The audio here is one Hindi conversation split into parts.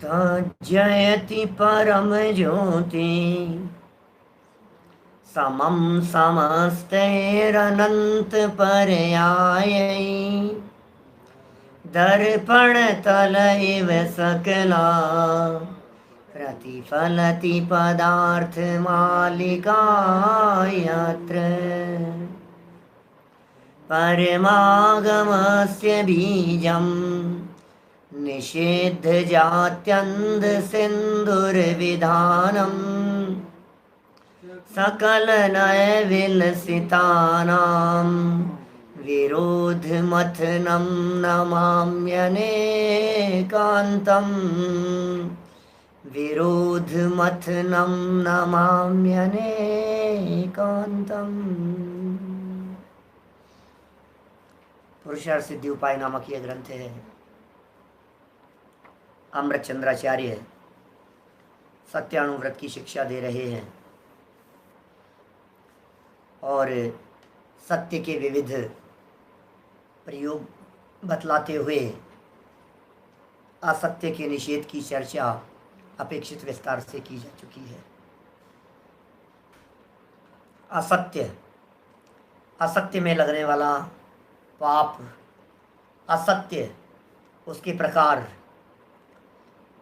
जयति परम ज्योति समम समस्तैरनंत पर्यायै दर्पण तल इव सकला प्रतिफलति पदार्थ मालिका यत्र परमागमस्य बीजम् निषेध जात्यन्ध सिंधुर्विधानम् सकल नय विलसितानां विरोध मथनं नमाम्यनेकान्तम् विरोध मथनं नमाम्यनेकान्तम्। पुरुषार्थ सिद्धि उपाय नामक यह ग्रंथ है। अमृतचंद्राचार्य सत्यानुव्रत की शिक्षा दे रहे हैं और सत्य के विविध प्रयोग बतलाते हुए असत्य के निषेध की चर्चा अपेक्षित विस्तार से की जा चुकी है। असत्य, असत्य में लगने वाला पाप, असत्य, उसके प्रकार,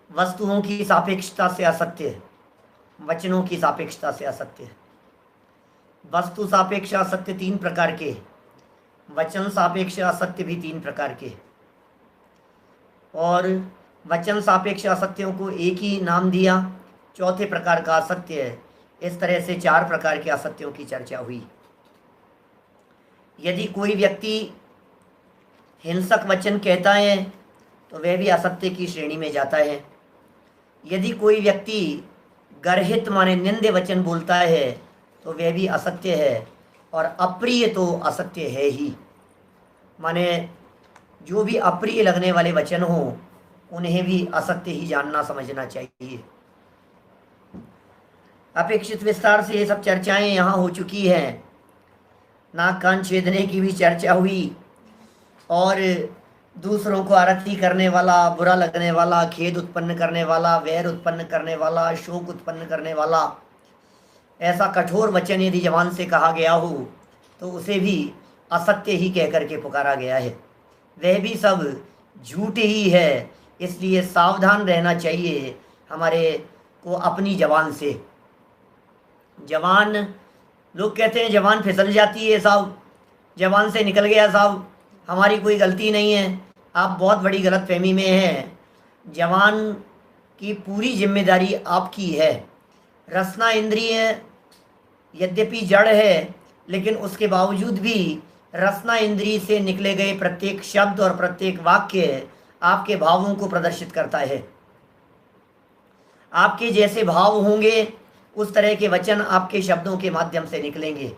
वस्तुओं की सापेक्षता से असत्य, वचनों की सापेक्षता से असत्य। वस्तु सापेक्ष असत्य 3 प्रकार के, वचन सापेक्ष असत्य भी 3 प्रकार के, और वचन सापेक्ष असत्यों को एक ही नाम दिया, चौथे प्रकार का असत्य है। इस तरह से 4 प्रकार के असत्यों की चर्चा हुई। यदि कोई व्यक्ति हिंसक वचन कहता है तो वह भी असत्य की श्रेणी में जाता है। यदि कोई व्यक्ति गर्हित माने निंद्य वचन बोलता है तो वह भी असत्य है, और अप्रिय तो असत्य है ही। माने जो भी अप्रिय लगने वाले वचन हो उन्हें भी असत्य ही जानना समझना चाहिए। अपेक्षित विस्तार से ये सब चर्चाएं यहाँ हो चुकी हैं। नाक कान छेदने की भी चर्चा हुई, और दूसरों को आरती करने वाला, बुरा लगने वाला, खेद उत्पन्न करने वाला, वैर उत्पन्न करने वाला, शोक उत्पन्न करने वाला ऐसा कठोर वचन यदि जवान से कहा गया हो तो उसे भी असत्य ही कह करके पुकारा गया है। वह भी सब झूठ ही है। इसलिए सावधान रहना चाहिए हमारे को अपनी जवान से। जवान, लोग कहते हैं जवान फिसल जाती है साहब, जवान से निकल गया साहब, हमारी कोई गलती नहीं है। आप बहुत बड़ी गलतफहमी में हैं। जवान की पूरी जिम्मेदारी आपकी है। रसना इंद्रिय यद्यपि जड़ है, लेकिन उसके बावजूद भी रसना इंद्रिय से निकले गए प्रत्येक शब्द और प्रत्येक वाक्य आपके भावों को प्रदर्शित करता है। आपके जैसे भाव होंगे उस तरह के वचन आपके शब्दों के माध्यम से निकलेंगे।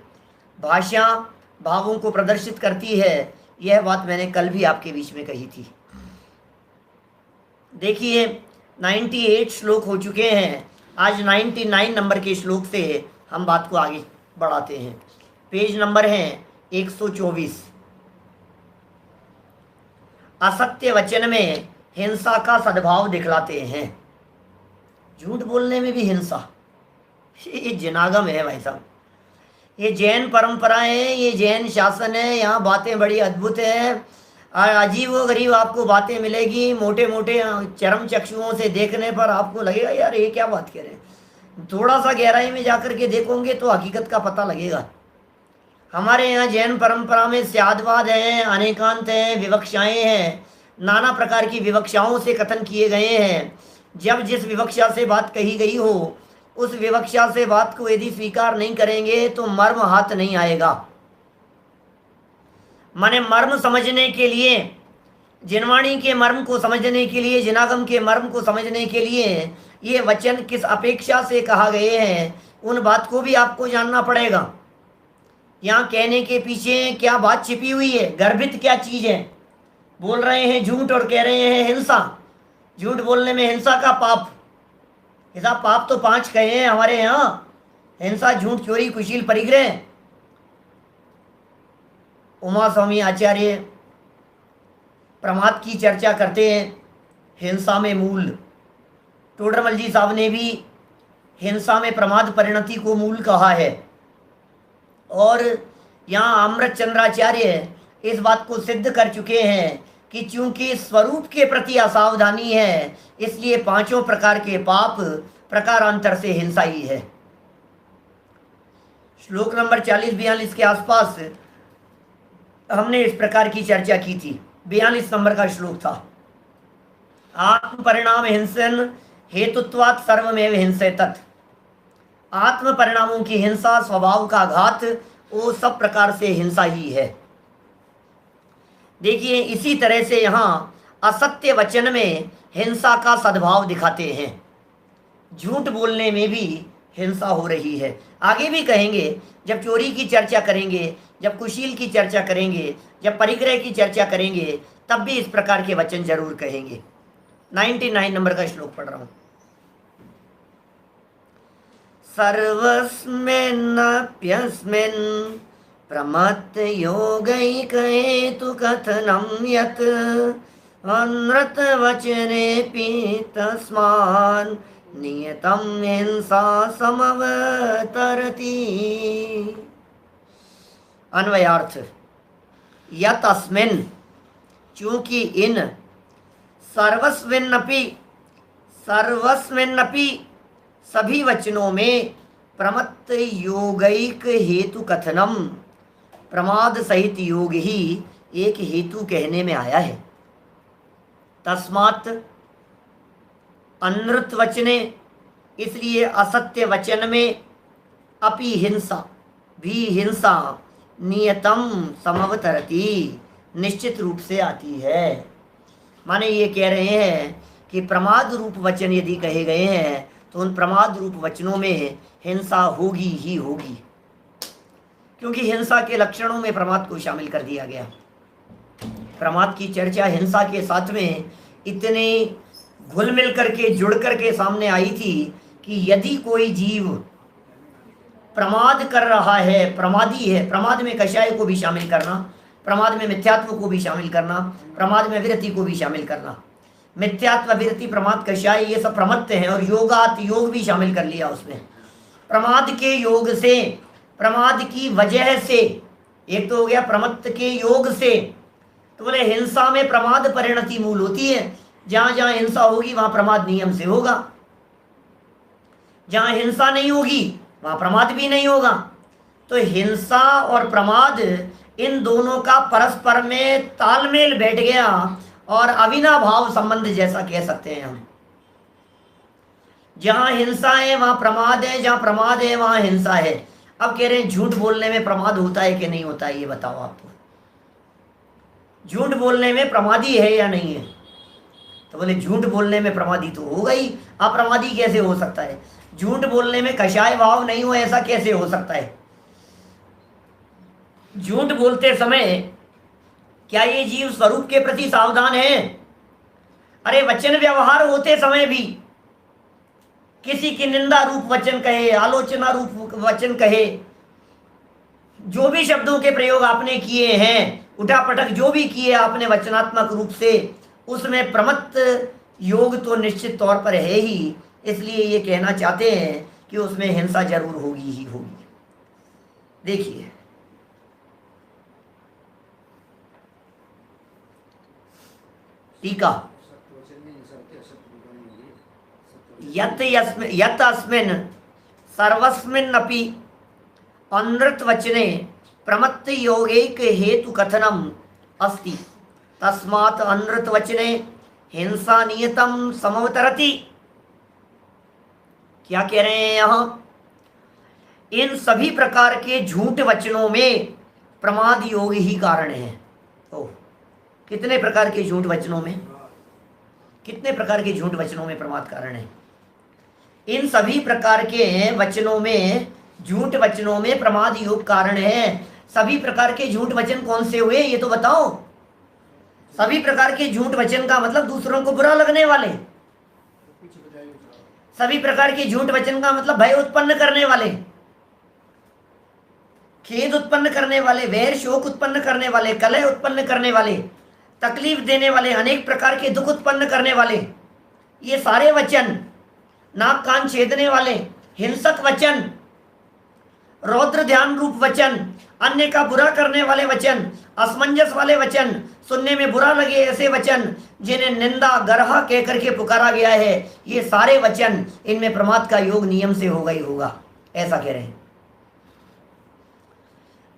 भाषा भावों को प्रदर्शित करती है, यह बात मैंने कल भी आपके बीच में कही थी। देखिए 98 श्लोक हो चुके हैं। आज 99 नंबर के श्लोक से हम बात को आगे बढ़ाते हैं। पेज नंबर है 124। असत्य वचन में हिंसा का सद्भाव दिखलाते हैं। झूठ बोलने में भी हिंसा, ये जिनागम है भाई साहब। ये जैन परंपरा है, ये जैन शासन है। यहाँ बातें बड़ी अद्भुत हैं। अजीब व गरीब आपको बातें मिलेगी। मोटे मोटे चरम चक्षुओं से देखने पर आपको लगेगा यार ये क्या बात कह रहे हैं। थोड़ा सा गहराई में जाकर के देखोगे तो हकीकत का पता लगेगा। हमारे यहाँ जैन परंपरा में स्यादवाद है, अनेकांत है, विवक्षाएं हैं। नाना प्रकार की विवक्षाओं से कथन किए गए हैं। जब जिस विवक्षा से बात कही गई हो उस विवक्षा से बात को यदि स्वीकार नहीं करेंगे तो मर्म हाथ नहीं आएगा। माने मर्म समझने के लिए, जिनवाणी के मर्म को समझने के लिए, जिनागम के मर्म को समझने के लिए ये वचन किस अपेक्षा से कहा गए हैं उन बात को भी आपको जानना पड़ेगा। यहाँ कहने के पीछे क्या बात छिपी हुई है, गर्भित क्या चीज है। बोल रहे हैं झूठ और कह रहे हैं हिंसा। झूठ बोलने में हिंसा का पाप, ऐसा पाप तो 5 कहे हैं हमारे यहाँ। हिंसा, झूठ, चोरी, कुशील, परिग्रह। उमा स्वामी आचार्य प्रमाद की चर्चा करते हैं। हिंसा में मूल टोडरमल जी साहब ने भी हिंसा में प्रमाद परिणति को मूल कहा है, और यहाँ अमृत चंद्राचार्य इस बात को सिद्ध कर चुके हैं कि चूंकि स्वरूप के प्रति असावधानी है, इसलिए पांचों प्रकार के पाप प्रकारांतर से हिंसा ही है। श्लोक नंबर 40-42 के आसपास हमने इस प्रकार की चर्चा की थी। 42 नंबर का श्लोक था। आत्म परिणाम हिंसन हेतुत्वात् सर्वमेव हिंसे तत्। आत्म परिणामों की हिंसा, स्वभाव का घात, वो सब प्रकार से हिंसा ही है। देखिए, इसी तरह से यहाँ असत्य वचन में हिंसा का सद्भाव दिखाते हैं। झूठ बोलने में भी हिंसा हो रही है। आगे भी कहेंगे, जब चोरी की चर्चा करेंगे, जब कुशील की चर्चा करेंगे, जब परिग्रह की चर्चा करेंगे, तब भी इस प्रकार के वचन जरूर कहेंगे। 99 नंबर का श्लोक पढ़ रहा हूं। सर्वस्मिन्नप्यस्मिन् प्रमत्त योगैकहेतु कथनं यत् अनृत वचनेऽपि तस्मान् नियतं हिंसा समवतरति। अन्वयार्थ, यत् अस्मिन्, चूंकि इन, सर्वस्मिन्नपि सभी वचनों में, प्रमत्त योगैक हेतु कथनम, प्रमाद सहित योग ही एक हेतु कहने में आया है। तस्मात् अनृत वचने, इसलिए असत्य वचन में, अपि हिंसा, भी हिंसा, नियतम समवतरति, निश्चित रूप से आती है। माने ये कह रहे हैं कि प्रमाद रूप वचन यदि कहे गए हैं तो उन प्रमाद रूप वचनों में हिंसा होगी ही होगी, क्योंकि हिंसा के लक्षणों में प्रमाद को शामिल कर दिया गया। प्रमाद की चर्चा हिंसा के साथ में इतने घुल मिल करके, जुड़ करके सामने आई थी कि यदि कोई जीव प्रमाद कर रहा है, प्रमादी है, प्रमाद में कषाय को भी शामिल करना, प्रमाद में मिथ्यात्व को भी शामिल करना, प्रमाद में विरति को भी शामिल करना। मिथ्यात्व, विरति, प्रमाद, कषाय, ये सब प्रमत्त हैं, और योगात, योग भी शामिल कर लिया उसमें। प्रमाद के योग से, प्रमाद की वजह से, एक तो हो गया प्रमत्त के योग से, तो बोले हिंसा में प्रमाद परिणति मूल होती है। जहां जहां हिंसा होगी वहां प्रमाद नियम से होगा, जहां हिंसा नहीं होगी वहां प्रमाद भी नहीं होगा। तो हिंसा और प्रमाद, इन दोनों का परस्पर में तालमेल बैठ गया, और अविनाभाव संबंध जैसा कह सकते हैं हम। जहां हिंसा है वहां प्रमाद है, जहां प्रमाद है वहां हिंसा है। अब कह रहे हैं झूठ बोलने में प्रमाद होता है कि नहीं होता है, ये बताओ आपको। झूठ बोलने में प्रमादी है या नहीं है? तो बोले झूठ बोलने में प्रमादी तो होगा ही, अप्रमादी कैसे हो सकता है? झूठ बोलने में कषाय भाव नहीं हो, ऐसा कैसे हो सकता है? झूठ बोलते समय क्या ये जीव स्वरूप के प्रति सावधान है? अरे वचन व्यवहार होते समय भी किसी की निंदा रूप वचन कहे, आलोचना रूप वचन कहे, जो भी शब्दों के प्रयोग आपने किए हैं, उठापटक जो भी किए आपने वचनात्मक रूप से, उसमें प्रमत्त योग तो निश्चित तौर पर है ही। इसलिए ये कहना चाहते हैं कि उसमें हिंसा जरूर होगी ही होगी। देखिए, टीका, यत् अस्मिन् सर्वस्मिन्नपि अनृत वचने प्रमत्त योगैक हेतु कथनम अस्ति, तस्मात् अनृत वचने हिंसा नियतम समवतरति। क्या कह रहे हैं यहां? इन सभी प्रकार के झूठ वचनों में प्रमाद योग ही कारण है। तो कितने प्रकार के झूठ वचनों में, कितने प्रकार के झूठ वचनों में प्रमाद कारण है? इन सभी प्रकार के वचनों में, झूठ वचनों में प्रमाद योग कारण है। सभी प्रकार के झूठ वचन कौन से हुए ये तो बताओ। सभी प्रकार के झूठ वचन का मतलब दूसरों को बुरा लगने वाले। सभी प्रकार के झूठ वचन का मतलब भय उत्पन्न करने वाले, खेद उत्पन्न करने वाले, वैर शोक उत्पन्न करने वाले, कलह उत्पन्न करने वाले, तकलीफ देने वाले, अनेक प्रकार के दुख उत्पन्न करने वाले। ये सारे वचन नाक कान छेदने वाले, हिंसक वचन, रौद्र ध्यान रूप वचन, अन्य का बुरा करने वाले वचन, असमंजस वाले वचन, सुनने में बुरा लगे ऐसे वचन, जिन्हें निंदा गरहा कह करके पुकारा गया है, ये सारे वचन, इनमें प्रमाद का योग नियम से होगा ही होगा, ऐसा कह रहे हैं।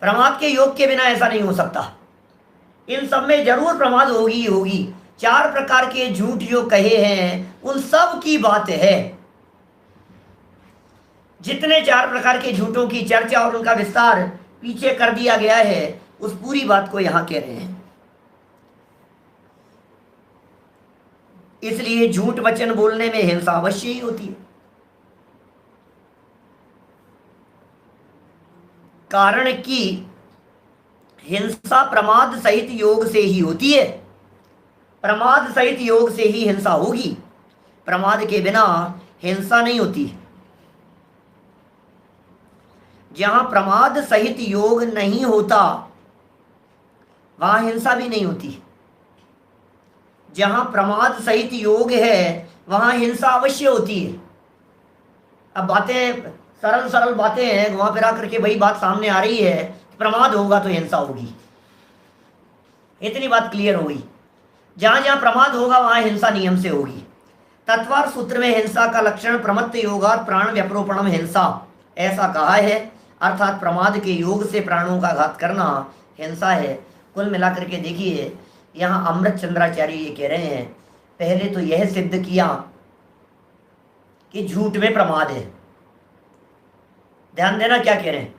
प्रमाद के योग के बिना ऐसा नहीं हो सकता। इन सब में जरूर प्रमाद होगी ही होगी। 4 प्रकार के झूठ जो कहे हैं उन सब की बात है। जितने 4 प्रकार के झूठों की चर्चा और उनका विस्तार पीछे कर दिया गया है, उस पूरी बात को यहां कह रहे हैं। इसलिए झूठ वचन बोलने में हिंसा अवश्य ही होती है। कारण कि हिंसा प्रमाद सहित योग से ही होती है। प्रमाद सहित योग से ही हिंसा होगी। प्रमाद के बिना हिंसा नहीं होती। जहां प्रमाद सहित योग नहीं होता वहां हिंसा भी नहीं होती। जहां प्रमाद सहित योग है वहां हिंसा अवश्य होती है। अब बातें सरल सरल बातें हैं, घुमा फिरा करके वही बात सामने आ रही है, प्रमाद होगा तो हिंसा होगी। इतनी बात क्लियर हो गई। जहां जहां प्रमाद होगा वहां हिंसा नियम से होगी। तत्वार सूत्र में हिंसा का लक्षण प्रमत्त योगात् प्राण व्यपरोपणम हिंसा ऐसा कहा है, अर्थात प्रमाद के योग से प्राणों का घात करना हिंसा है। कुल मिलाकर के देखिए, यहाँ अमृत चंद्राचार्य ये कह रहे हैं, पहले तो यह सिद्ध किया कि झूठ में प्रमाद है। ध्यान देना क्या कह रहे हैं।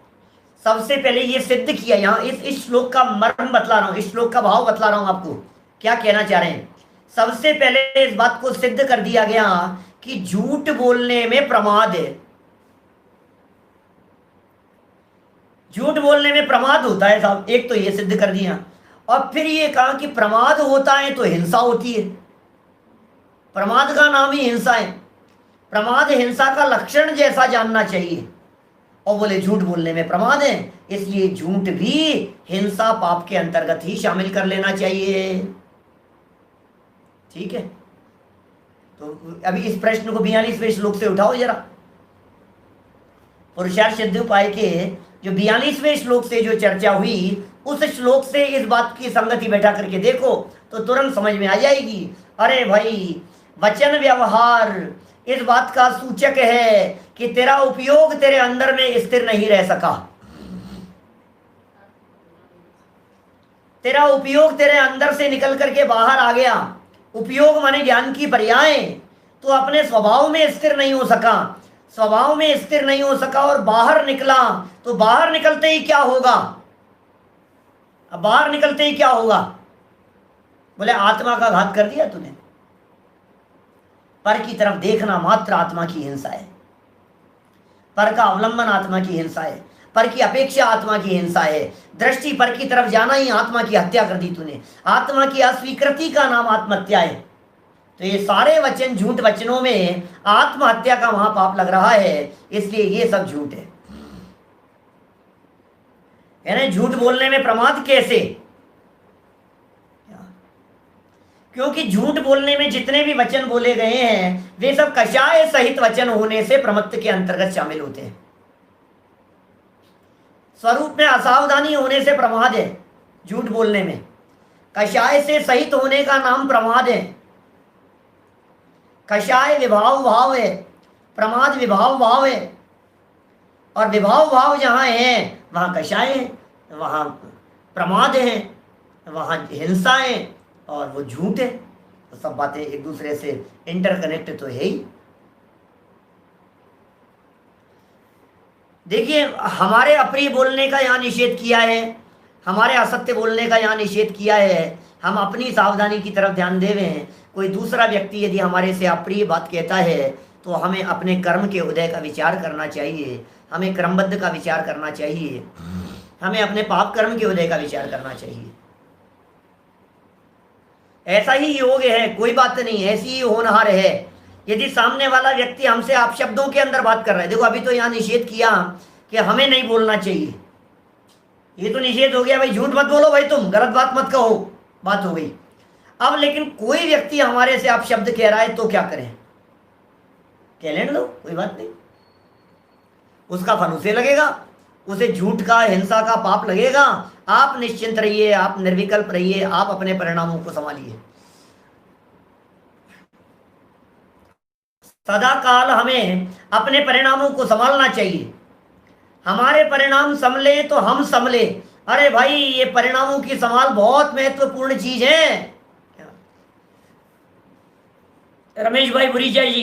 सबसे पहले ये सिद्ध किया, यहाँ इस श्लोक का मर्म बतला रहा हूं, इस श्लोक का भाव बतला रहा हूं आपको, क्या कहना चाह रहे हैं। सबसे पहले इस बात को सिद्ध कर दिया गया कि झूठ बोलने में प्रमाद है। झूठ बोलने में प्रमाद होता है साहब, एक तो ये सिद्ध कर दिया, और फिर ये कहा कि प्रमाद होता है तो हिंसा होती है। प्रमाद का नाम ही हिंसा है। प्रमाद हिंसा का लक्षण जैसा जानना चाहिए, और बोले झूठ बोलने में प्रमाद है, इसलिए झूठ भी हिंसा पाप के अंतर्गत ही शामिल कर लेना चाहिए। ठीक है, तो अभी इस प्रश्न को 42वें श्लोक से उठाओ जरा। पुरुषार्थ सिद्धि उपाय के जो 42वें श्लोक से जो चर्चा हुई, उस श्लोक से इस बात की संगति बैठा करके देखो तो तुरंत समझ में आ जाएगी। अरे भाई, वचन व्यवहार इस बात का सूचक है कि तेरा उपयोग तेरे अंदर में स्थिर नहीं रह सका। तेरा उपयोग तेरे अंदर से निकल करके बाहर आ गया। उपयोग माने ज्ञान की पर्याय, तो अपने स्वभाव में स्थिर नहीं हो सका। स्वभाव में स्थिर नहीं हो सका और बाहर निकला, तो बाहर निकलते ही क्या होगा। अब बाहर निकलते ही क्या होगा, बोले आत्मा का घात कर दिया तूने। पर की तरफ देखना मात्र आत्मा की हिंसा है। पर का अवलंबन आत्मा की हिंसा है। पर की अपेक्षा आत्मा की हिंसा है। दृष्टि पर की तरफ जाना ही आत्मा की हत्या कर दी तूने। आत्मा की अस्वीकृति का नाम आत्महत्या है। तो ये सारे वचन झूठ वचनों में आत्महत्या का वहां पाप लग रहा है, इसलिए ये सब झूठ है। यानी झूठ बोलने में प्रमाद कैसे, क्योंकि झूठ बोलने में जितने भी वचन बोले गए हैं वे सब कषाय सहित वचन होने से प्रमत्त के अंतर्गत शामिल होते हैं। स्वरूप में असावधानी होने से प्रमाद है। झूठ बोलने में कषाय से सहित होने का नाम प्रमाद है। कषाय विभाव भाव है, प्रमाद विभाव भाव है, और विभाव भाव जहां है वहां कषाय है, वहां प्रमाद है, वहां हिंसा है, और वो झूठ है। तो सब बातें एक दूसरे से इंटरकनेक्ट तो है ही। देखिए, हमारे अप्रिय बोलने का यहाँ निषेध किया है, हमारे असत्य बोलने का यहाँ निषेध किया है। हम अपनी सावधानी की तरफ ध्यान देवें। कोई दूसरा व्यक्ति यदि हमारे से अप्रिय बात कहता है तो हमें अपने कर्म के उदय का विचार करना चाहिए, हमें क्रमबद्ध का विचार करना चाहिए, हमें अपने पाप कर्म के उदय का विचार करना चाहिए। ऐसा ही योग है, कोई बात नहीं, ऐसी ही होनहार है। यदि सामने वाला व्यक्ति हमसे आप शब्दों के अंदर बात कर रहा है, देखो अभी तो यहाँ निषेध किया कि हमें नहीं बोलना चाहिए, ये तो निषेध हो गया, भाई झूठ मत बोलो, भाई तुम गलत बात मत कहो, बात हो गई। अब लेकिन कोई व्यक्ति हमारे से आप शब्द कह रहा है तो क्या करें। कह लेने दो, कोई बात नहीं, उसका फल उसे लगेगा, उसे झूठ का, हिंसा का पाप लगेगा। आप निश्चिंत रहिए, आप निर्विकल्प रहिए, आप अपने परिणामों को संभालिए। सदा काल हमें अपने परिणामों को संभालना चाहिए। हमारे परिणाम संभले तो हम संभले। अरे भाई, ये परिणामों की संभाल बहुत महत्वपूर्ण चीज है। रमेश भाई बुरीजा जी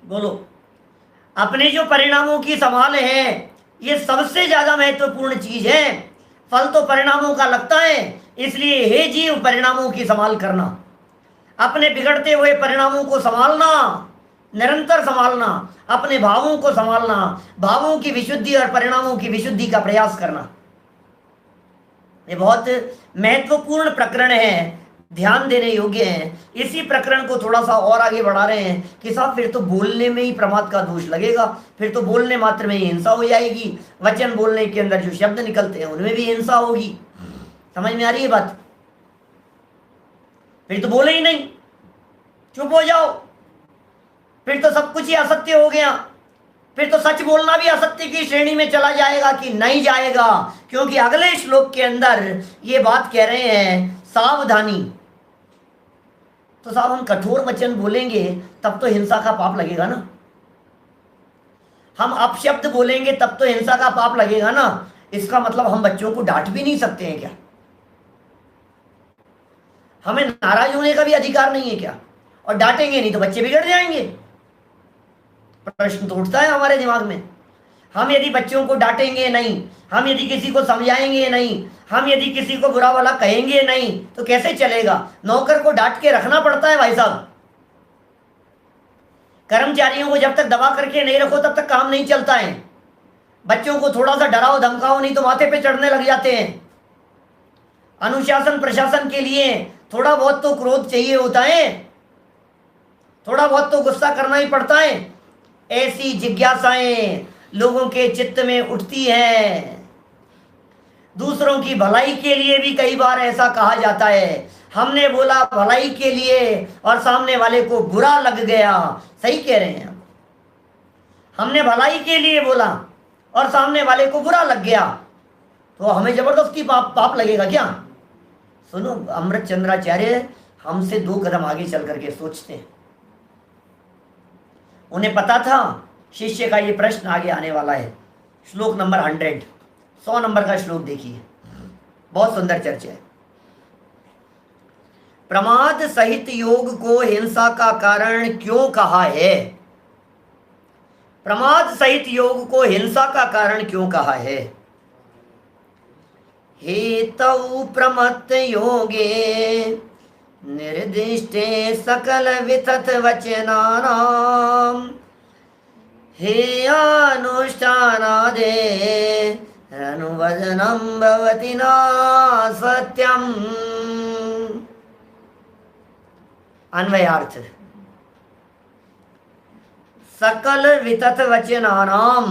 बोलो, अपने जो परिणामों की संभाल है ये सबसे ज्यादा महत्वपूर्ण चीज है। फल तो परिणामों का लगता है, इसलिए हे जीव परिणामों की संभाल करना, अपने बिगड़ते हुए परिणामों को संभालना, निरंतर संभालना, अपने भावों को संभालना, भावों की विशुद्धि और परिणामों की विशुद्धि का प्रयास करना। ये बहुत महत्वपूर्ण प्रकरण है, ध्यान देने योग्य है। इसी प्रकरण को थोड़ा सा और आगे बढ़ा रहे हैं कि साहब फिर तो बोलने में ही प्रमाद का दोष लगेगा, फिर तो बोलने मात्र में ही हिंसा हो जाएगी, वचन बोलने के अंदर जो शब्द निकलते हैं उनमें भी हिंसा होगी। समझ में आ रही है बात? फिर तो बोले ही नहीं, चुप हो जाओ, फिर तो सब कुछ ही असत्य हो गया, फिर तो सच बोलना भी असत्य की श्रेणी में चला जाएगा कि नहीं जाएगा? क्योंकि अगले श्लोक के अंदर ये बात कह रहे हैं, सावधानी। तो साहब हम कठोर वचन बोलेंगे तब तो हिंसा का पाप लगेगा ना, हम अपशब्द बोलेंगे तब तो हिंसा का पाप लगेगा ना। इसका मतलब हम बच्चों को डांट भी नहीं सकते हैं क्या? हमें नाराज होने का भी अधिकार नहीं है क्या? और डांटेंगे नहीं तो बच्चे बिगड़ जाएंगे? प्रश्न तो उठता है हमारे दिमाग में। हम यदि बच्चों को डांटेंगे नहीं, हम यदि किसी को समझाएंगे नहीं, हम यदि किसी को बुरा भला कहेंगे नहीं तो कैसे चलेगा? नौकर को डांट के रखना पड़ता है भाई साहब। कर्मचारियों को जब तक दबा करके नहीं रखो तब तक काम नहीं चलता है। बच्चों को थोड़ा सा डराओ धमकाओ, नहीं तो माथे पे चढ़ने लग जाते हैं। अनुशासन प्रशासन के लिए थोड़ा बहुत तो क्रोध चाहिए होता है, थोड़ा बहुत तो गुस्सा करना ही पड़ता है। ऐसी जिज्ञासाएं लोगों के चित्त में उठती हैं। दूसरों की भलाई के लिए भी कई बार ऐसा कहा जाता है, हमने बोला भलाई के लिए और सामने वाले को बुरा लग गया। सही कह रहे हैं, हमने भलाई के लिए बोला और सामने वाले को बुरा लग गया तो हमें जबरदस्ती पाप लगेगा क्या? सुनो, अमृत चंद्राचार्य हमसे 2 कदम आगे चल करके सोचते हैं। उन्हें पता था शिष्य का ये प्रश्न आगे आने वाला है। श्लोक नंबर 100 नंबर का श्लोक देखिए, बहुत सुंदर चर्चा है। प्रमाद सहित योग को हिंसा का कारण क्यों कहा है? प्रमाद सहित योग को हिंसा का कारण क्यों कहा है? हेतौ प्रमत्त योगे निर्दिष्टे सकल वितथ वचनानां हेयानुष्ठानादे अनुवदनं भवति न सत्यम्। अन्वयार्थ, सकल वितथ वचनानां,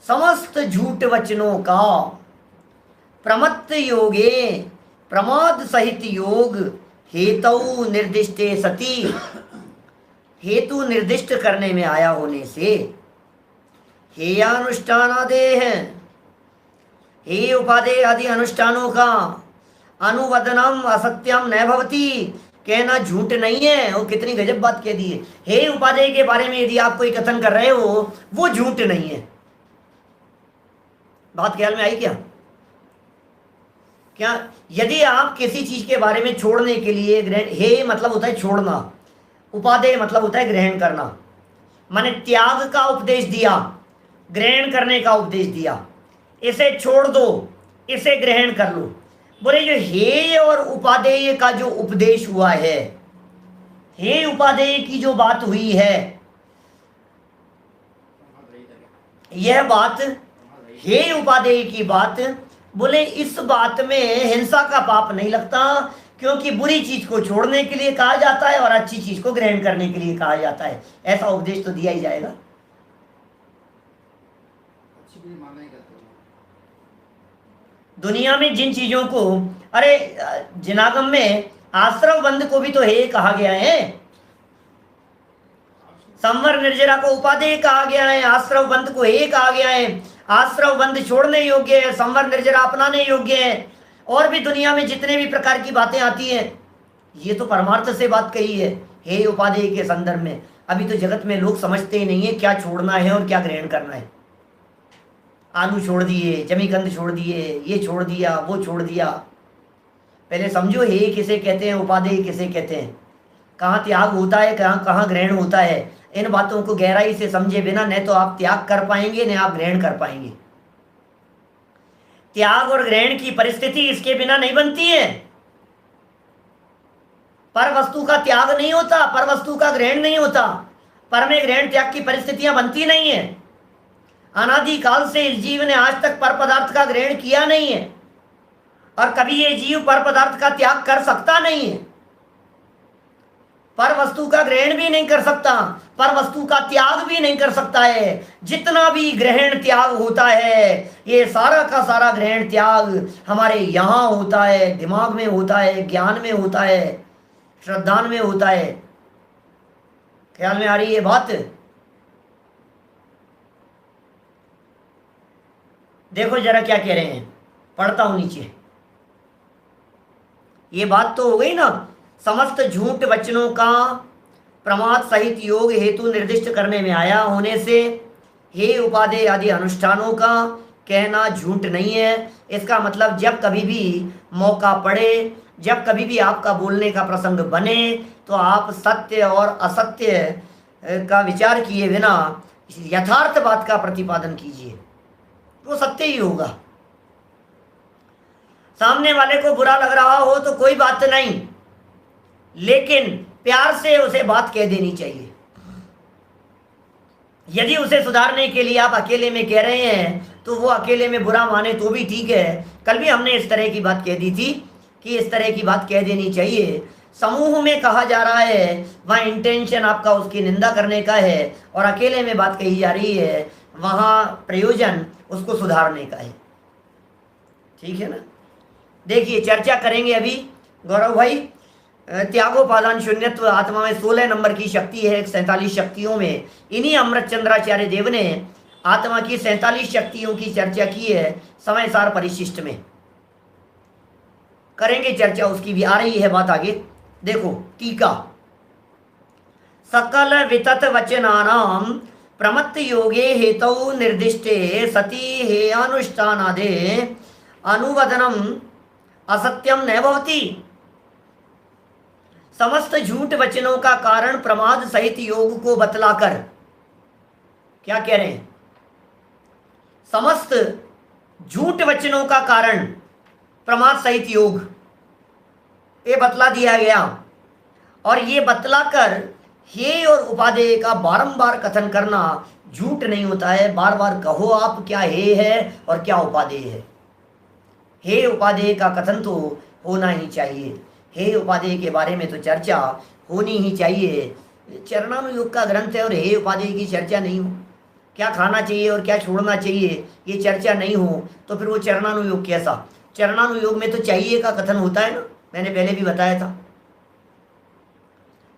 समस्त झूठ वचनों का, प्रमत्त योगे, प्रमाद सहित योग, हेतु निर्दिष्टे सती, हेतु निर्दिष्ट करने में आया होने से, हेयानुष्ठानादेह, हे उपादेय आदि अनुष्ठानों का, अनुवदनम असत्यम न भवति, कहना झूठ नहीं है। वो कितनी गजब बात कह दी है। हे उपादेय के बारे में यदि आप कोई कथन कर रहे हो वो झूठ नहीं है। बात ख्याल में आई क्या? क्या यदि आप किसी चीज के बारे में छोड़ने के लिए ग्रहण, हे मतलब होता है छोड़ना, उपादेय मतलब होता है ग्रहण करना, माने त्याग का उपदेश दिया, ग्रहण करने का उपदेश दिया, इसे छोड़ दो, इसे ग्रहण कर लो। बोले जो हेय और उपादेय का जो उपदेश हुआ है, हे उपादेय की जो बात हुई है, यह बात हे उपादेय की बात, बोले इस बात में हिंसा का पाप नहीं लगता, क्योंकि बुरी चीज को छोड़ने के लिए कहा जाता है और अच्छी चीज को ग्रहण करने के लिए कहा जाता है। ऐसा उपदेश तो दिया ही जाएगा। दुनिया में जिन चीजों को, अरे जिनागम में आश्रव बंद को भी तो हे कहा गया है। संवर निर्जरा को उपादेय कहा गया है, आश्रव बंध को हे कहा गया है। आश्रव बंध छोड़ने योग्य है, संवर निर्जरा अपनाने योग्य है। और भी दुनिया में जितने भी प्रकार की बातें आती हैं, ये तो परमार्थ से बात कही है हे उपादेय के संदर्भ में। अभी तो जगत में लोग समझते ही नहीं है क्या छोड़ना है और क्या ग्रहण करना है। आलू छोड़ दिए, जमीकंद छोड़ दिए, ये छोड़ दिया, वो छोड़ दिया। पहले समझो हे किसे कहते हैं, उपादेय किसे कहते हैं, कहाँ त्याग होता है, कहाँ कहाँ ग्रहण होता है। इन बातों को गहराई से समझे बिना न तो आप त्याग कर पाएंगे न आप ग्रहण कर पाएंगे। त्याग और ग्रहण की परिस्थिति इसके बिना नहीं बनती है। पर वस्तु का त्याग नहीं होता, पर वस्तु का ग्रहण नहीं होता, पर में ग्रहण त्याग की परिस्थितियां बनती नहीं है। अनादि काल से इस जीव ने आज तक पर पदार्थ का ग्रहण किया नहीं है और कभी ये जीव पर पदार्थ का त्याग कर सकता नहीं है। पर वस्तु का ग्रहण भी नहीं कर सकता, पर वस्तु का त्याग भी नहीं कर सकता है। जितना भी ग्रहण त्याग होता है, ये सारा का सारा ग्रहण त्याग हमारे यहाँ होता है, दिमाग में होता है, ज्ञान में होता है, श्रद्धान में होता है। ख्याल में आ रही है बात? देखो जरा क्या कह रहे हैं, पढ़ता हूं नीचे। ये बात तो हो गई ना, समस्त झूठ वचनों का प्रमाद सहित योग हेतु निर्दिष्ट करने में आया होने से हे उपादेय आदि अनुष्ठानों का कहना झूठ नहीं है। इसका मतलब जब कभी भी मौका पड़े, जब कभी भी आपका बोलने का प्रसंग बने, तो आप सत्य और असत्य का विचार किए बिना यथार्थ बात का प्रतिपादन कीजिए, वो सत्य ही होगा। सामने वाले को बुरा लग रहा हो तो कोई बात नहीं, लेकिन प्यार से उसे बात कह देनी चाहिए। यदि उसे सुधारने के लिए आप अकेले में कह रहे हैं तो वो अकेले में बुरा माने तो भी ठीक है। कल भी हमने इस तरह की बात कह दी थी कि इस तरह की बात कह देनी चाहिए। समूह में कहा जा रहा है, वहाँ इंटेंशन आपका उसकी निंदा करने का है, और अकेले में बात कही जा रही है, वहाँ प्रयोजन उसको सुधारने का है। ठीक है ना? देखिए चर्चा करेंगे अभी गौरव भाई। त्यागोपादान शून्यत्व आत्मा में 16 नंबर की शक्ति है। 47 शक्तियों में इन्हीं अमृत चंद्राचार्य देव ने आत्मा की 47 शक्तियों की चर्चा की है। समय सार परिशिष्ट में करेंगे चर्चा, उसकी भी आ रही है बात आगे। देखो टीका, सकल वितत वचनानाम प्रमत्त योगे हेतौ निर्दिष्टे सति हे अनुष्ठानादे अनुवदनम असत्यम न भवति। समस्त झूठ वचनों का कारण प्रमाद सहित योग को बतलाकर, क्या कह रहे हैं, समस्त झूठ वचनों का कारण प्रमाद सहित योग, ये बतला दिया गया। और ये बतलाकर हे और उपादेय का बारंबार कथन करना झूठ नहीं होता है। बार बार कहो आप क्या हे है और क्या उपादेय है। हे उपादेय का कथन तो होना ही चाहिए, हे उपादेय के बारे में तो चर्चा होनी ही चाहिए। चरणानुयोग का ग्रंथ है और हे उपादेय की चर्चा नहीं हो, क्या खाना चाहिए और क्या छोड़ना चाहिए ये चर्चा नहीं हो, तो फिर वो चरणानुयोग कैसा? चरणानुयोग में तो चाहिए का कथन होता है ना, मैंने पहले भी बताया था।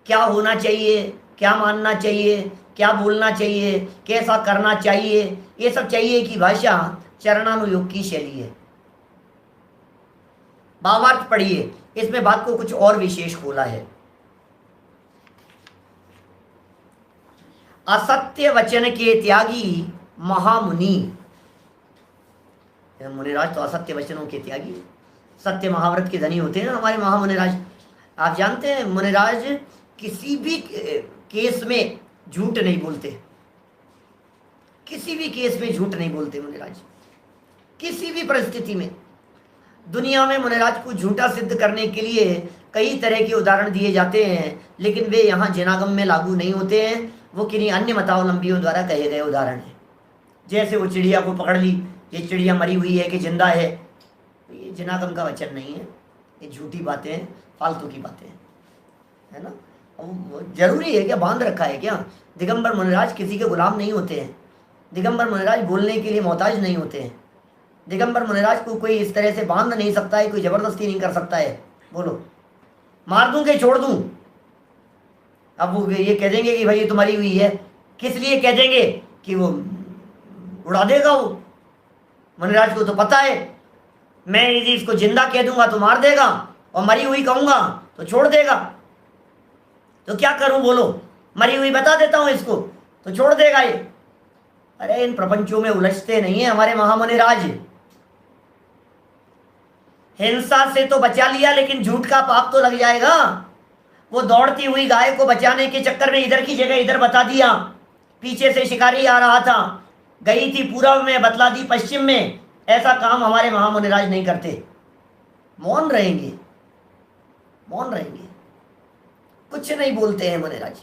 क्या होना चाहिए, क्या मानना चाहिए, क्या बोलना चाहिए, कैसा करना चाहिए, ये सब चाहिए की भाषा चरणानुयोग की शैली है। भावार्थ पढ़िए, इसमें बात को कुछ और विशेष खोला है। असत्य वचन के त्यागी महामुनि, मुनिराज तो असत्य वचनों के त्यागी, सत्य महाव्रत के धनी होते हैं ना हमारे महामुनिराज। आप जानते हैं मुनिराज किसी भी केस में झूठ नहीं बोलते, किसी भी केस में झूठ नहीं बोलते मुनिराज, किसी भी परिस्थिति में। दुनिया में मुनिराज को झूठा सिद्ध करने के लिए कई तरह के उदाहरण दिए जाते हैं, लेकिन वे यहाँ जिनागम में लागू नहीं होते हैं, वो किन्हीं अन्य मतावलंबियों द्वारा कहे गए उदाहरण हैं। जैसे वो चिड़िया को पकड़ ली, ये चिड़िया मरी हुई है कि जिंदा है, ये जिनागम का वचन नहीं है, ये झूठी बातें हैं, फालतू की बातें हैं, है ना। जरूरी है क्या, बांध रखा है क्या? दिगंबर मुनिराज किसी के गुलाम नहीं होते हैं, दिगंबर मुनिराज बोलने के लिए मोहताज नहीं होते हैं, दिगंबर मुनिराज को कोई इस तरह से बांध नहीं सकता है, कोई ज़बरदस्ती नहीं कर सकता है। बोलो मार दूं कि छोड़ दूं, अब वो ये कह देंगे कि भाई ये तो मरी हुई है, किस लिए कह देंगे कि वो उड़ा देगा, वो मुनिराज को तो पता है मैं यदि इसको जिंदा कह दूंगा तो मार देगा, और मरी हुई कहूंगा तो छोड़ देगा, तो क्या करूं बोलो, मरी हुई बता देता हूं इसको तो छोड़ देगा ये। अरे इन प्रपंचों में उलझते नहीं है हमारे महामुनिराज। हिंसा से तो बचा लिया, लेकिन झूठ का पाप तो लग जाएगा। वो दौड़ती हुई गाय को बचाने के चक्कर में इधर की जगह इधर बता दिया, पीछे से शिकारी आ रहा था, गई थी पूर्व में बतला दी पश्चिम में। ऐसा काम हमारे महामुनिराज नहीं करते, मौन रहेंगे, मौन रहेंगे, कुछ नहीं बोलते हैं मुनिराज।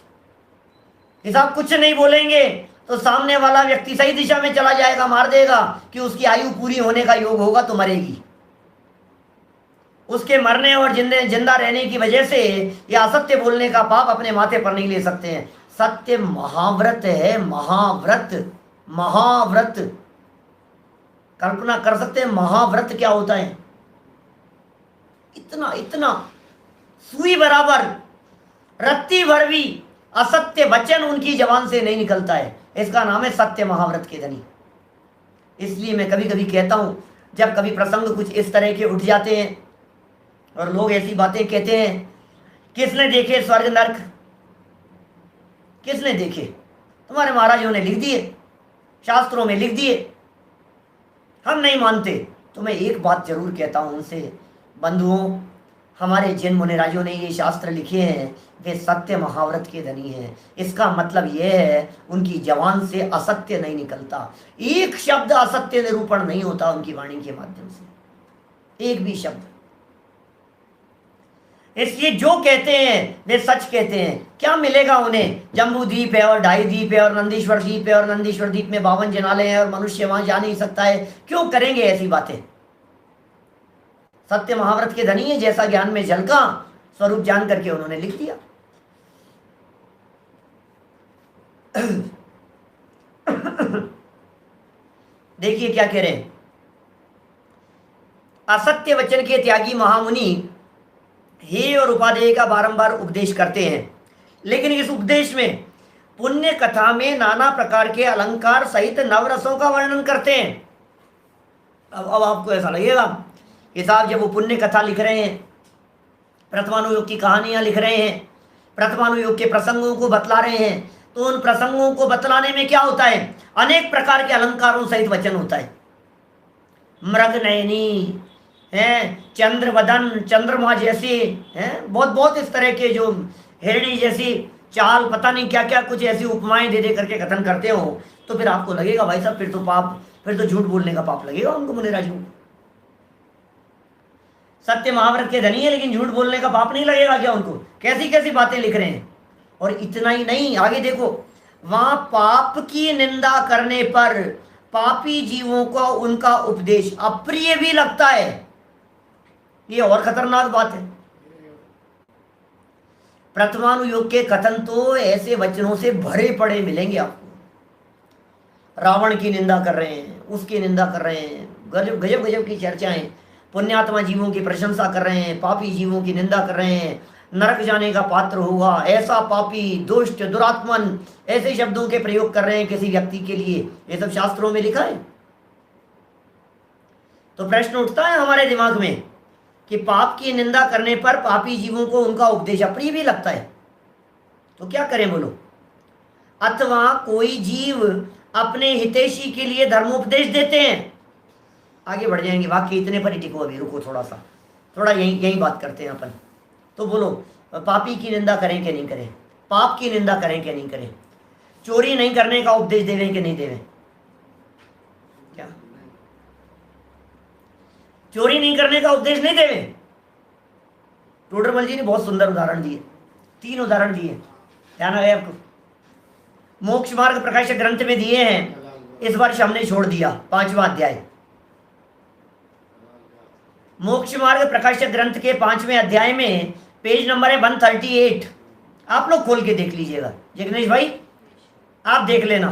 हिसाब कुछ नहीं बोलेंगे तो सामने वाला व्यक्ति सही दिशा में चला जाएगा, मार देगा कि उसकी आयु पूरी होने का योग होगा तो मरेगी। उसके मरने और जिंदा रहने की वजह से या असत्य बोलने का पाप अपने माथे पर नहीं ले सकते हैं। सत्य महाव्रत है, महाव्रत, महाव्रत। कल्पना कर सकते हैं महाव्रत क्या होता है? इतना इतना सुई बराबर रत्ती भर भी असत्य वचन उनकी जबान से नहीं निकलता है। इसका नाम है सत्य महाव्रत के धनी। इसलिए मैं कभी कभी कहता हूं, जब कभी प्रसंग कुछ इस तरह के उठ जाते हैं और लोग ऐसी बातें कहते हैं, किसने देखे स्वर्ग नरक, किसने देखे? तुम्हारे महाराजों ने लिख दिए, शास्त्रों में लिख दिए, हम नहीं मानते। तो मैं एक बात जरूर कहता हूं उनसे, बंधुओं, हमारे जिन मुनिराजों ने ये शास्त्र लिखे हैं वे सत्य महाव्रत के धनी हैं। इसका मतलब यह है उनकी जबान से असत्य नहीं निकलता, एक शब्द असत्य निरूपण नहीं होता उनकी वाणी के माध्यम से, एक भी शब्द। इसलिए जो कहते हैं वे सच कहते हैं। क्या मिलेगा उन्हें? जम्बू द्वीप है और 2.5 द्वीप है और नंदीश्वर द्वीप है और नंदीश्वर द्वीप में 52 जनाले हैं और मनुष्य वहां जा नहीं सकता है। क्यों करेंगे ऐसी बातें? सत्य महाव्रत के धनी है, जैसा ज्ञान में झलका स्वरूप जान करके उन्होंने लिख दिया। देखिए क्या कह रहे हैं, असत्य वचन के त्यागी महामुनि हे और उपादेय का बारंबार उपदेश करते हैं, लेकिन इस उपदेश में पुण्य कथा में नाना प्रकार के अलंकार सहित नवरसों का वर्णन करते हैं। अब आपको ऐसा लगेगा कि साहब जब वो पुण्य कथा लिख रहे हैं, प्रथमानुयोग की कहानियां लिख रहे हैं, प्रथमानुयोग के प्रसंगों को बतला रहे हैं, तो उन प्रसंगों को बतलाने में क्या होता है? अनेक प्रकार के अलंकारों सहित वचन होता है। मृग नयनी है, चंद्र वदन, चंद्रमा जैसी है, बहुत बहुत इस तरह के जो हिरणी जैसी चाल, पता नहीं क्या क्या कुछ ऐसी उपमाएं दे दे करके कथन करते हो, तो फिर आपको लगेगा भाई साहब फिर तो पाप, फिर तो झूठ बोलने का पाप लगेगा उनको मुनिराजों को। सत्य महाव्रत के धनी है लेकिन झूठ बोलने का पाप नहीं लगेगा क्या उनको? कैसी कैसी बातें लिख रहे हैं। और इतना ही नहीं, आगे देखो, वहां पाप की निंदा करने पर पापी जीवों को उनका उपदेश अप्रिय भी लगता है। ये और खतरनाक बात है। प्रथमानुयोग के कथन तो ऐसे वचनों से भरे पड़े मिलेंगे आपको। रावण की निंदा कर रहे हैं, उसकी निंदा कर रहे हैं, गजब गजब गजब की चर्चाएं। पुण्यात्मा जीवों की प्रशंसा कर रहे हैं, पापी जीवों की निंदा कर रहे हैं। नरक जाने का पात्र होगा ऐसा पापी, दुष्ट, दुरात्मन, ऐसे शब्दों के प्रयोग कर रहे हैं किसी व्यक्ति के लिए। ये सब शास्त्रों में लिखा है। तो प्रश्न उठता है हमारे दिमाग में कि पाप की निंदा करने पर पापी जीवों को उनका उपदेश अप्रिय भी लगता है, तो क्या करें बोलो? अथवा कोई जीव अपने हितैषी के लिए धर्मोपदेश देते हैं। आगे बढ़ जाएंगे, वाक्य इतने पर ही टिको, अभी रुको थोड़ा यही बात करते हैं अपन। तो बोलो, पापी की निंदा करें कि नहीं करें? पाप की निंदा करें कि नहीं करें? चोरी नहीं करने का उपदेश देवें कि नहीं देवें? क्या चोरी नहीं करने का उपदेश नहीं देवें? टोडरमल जी ने बहुत सुंदर उदाहरण दिए, 3 उदाहरण दिए, ध्यान आ गया आपको? मोक्ष मार्ग प्रकाशक ग्रंथ में दिए हैं, इस वर्ष हमने छोड़ दिया 5वां अध्याय। मोक्ष मार्ग प्रकाशक ग्रंथ के 5वें अध्याय में पेज नंबर है 138। आप लोग खोल के देख लीजिएगा, जिग्नेश भाई आप देख लेना।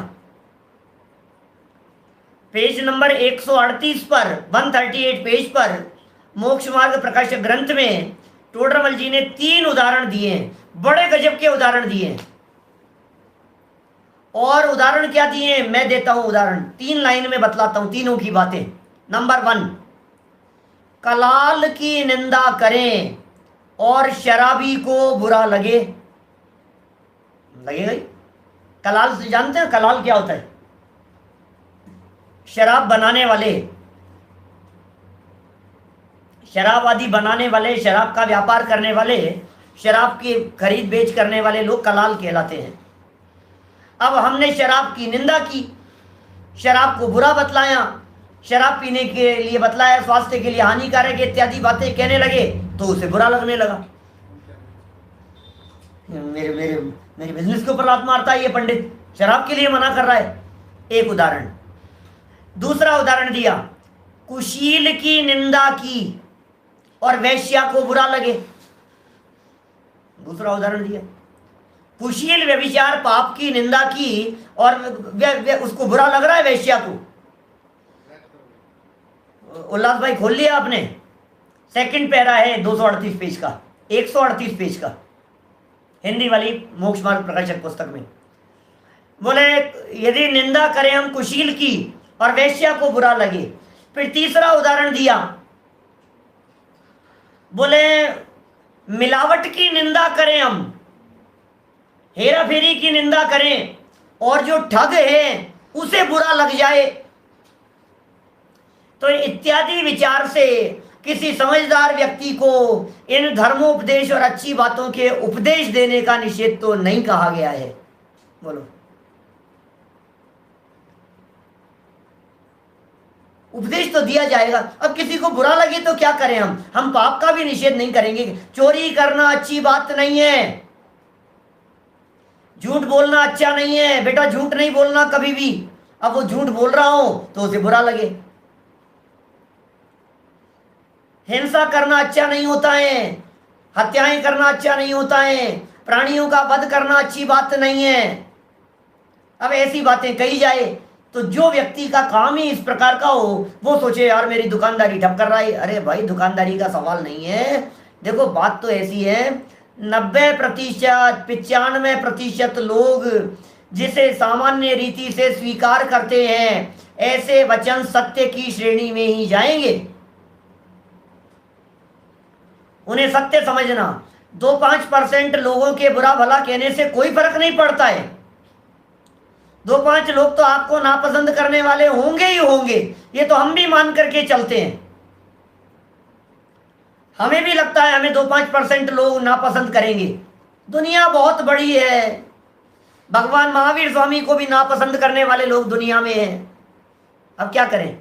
पेज नंबर 138 पर, 138 पेज पर मोक्ष मार्ग प्रकाशक ग्रंथ में टोडरमल जी ने 3 उदाहरण दिए हैं। बड़े गजब के उदाहरण दिए हैं। और उदाहरण क्या दिए हैं मैं देता हूं उदाहरण, 3 लाइन में बतलाता हूं तीनों की बातें। नंबर 1, कलाल की निंदा करें और शराबी को बुरा लगे। लगेगा ही। कलाल से जानते हैं कलाल क्या होता है? शराब बनाने वाले, शराब आदि बनाने वाले, शराब का व्यापार करने वाले, शराब की खरीद बेच करने वाले लोग कलाल कहलाते हैं। अब हमने शराब की निंदा की, शराब को बुरा बतलाया, शराब पीने के लिए बतलाया स्वास्थ्य के लिए हानिकारक इत्यादि बातें कहने लगे, तो उसे बुरा लगने लगा। मेरे मेरे मेरे बिजनेस के ऊपर लात मारता है ये पंडित, शराब के लिए मना कर रहा है। एक उदाहरण। दूसरा उदाहरण दिया, कुशील की निंदा की और वैश्या को बुरा लगे। दूसरा उदाहरण दिया, कुशील व्यभिचार पाप की निंदा की और उसको बुरा लग रहा है वैश्या को। उल्लास भाई खोल लिया आपने? सेकंड पैरा है 238 पेज का, 138 पेज का, हिंदी वाली मोक्ष मार्ग प्रकाशक पुस्तक में। बोले यदि निंदा करें हम कुशील की और वैश्या को बुरा लगे। फिर तीसरा उदाहरण दिया, बोले मिलावट की निंदा करें हम, हेरा फेरी की निंदा करें और जो ठग है उसे बुरा लग जाए। तो इत्यादि विचार से किसी समझदार व्यक्ति को इन धर्मोपदेश और अच्छी बातों के उपदेश देने का निषेध तो नहीं कहा गया है। बोलो, उपदेश तो दिया जाएगा। अब किसी को बुरा लगे तो क्या करें हम पाप का भी निषेध नहीं करेंगे। चोरी करना अच्छी बात नहीं है, झूठ बोलना अच्छा नहीं है, बेटा झूठ नहीं बोलना कभी भी। अब वो झूठ बोल रहा हो तो उसे बुरा लगे। हिंसा करना अच्छा नहीं होता है, हत्याएं करना अच्छा नहीं होता है, प्राणियों का वध करना अच्छी बात नहीं है। अब ऐसी बातें कही जाए तो जो व्यक्ति का काम ही इस प्रकार का हो वो सोचे यार मेरी दुकानदारी ठप कर रहा है। अरे भाई दुकानदारी का सवाल नहीं है। देखो बात तो ऐसी है, 90% 95% लोग जिसे सामान्य रीति से स्वीकार करते हैं ऐसे वचन सत्य की श्रेणी में ही जाएंगे। उन्हें सत्य समझना। 2-5% लोगों के बुरा भला कहने से कोई फर्क नहीं पड़ता है। 2-5 लोग तो आपको नापसंद करने वाले होंगे ही होंगे, ये तो हम भी मान करके चलते हैं। हमें भी लगता है हमें 2-5% लोग नापसंद करेंगे। दुनिया बहुत बड़ी है, भगवान महावीर स्वामी को भी नापसंद करने वाले लोग दुनिया में हैं। अब क्या करें?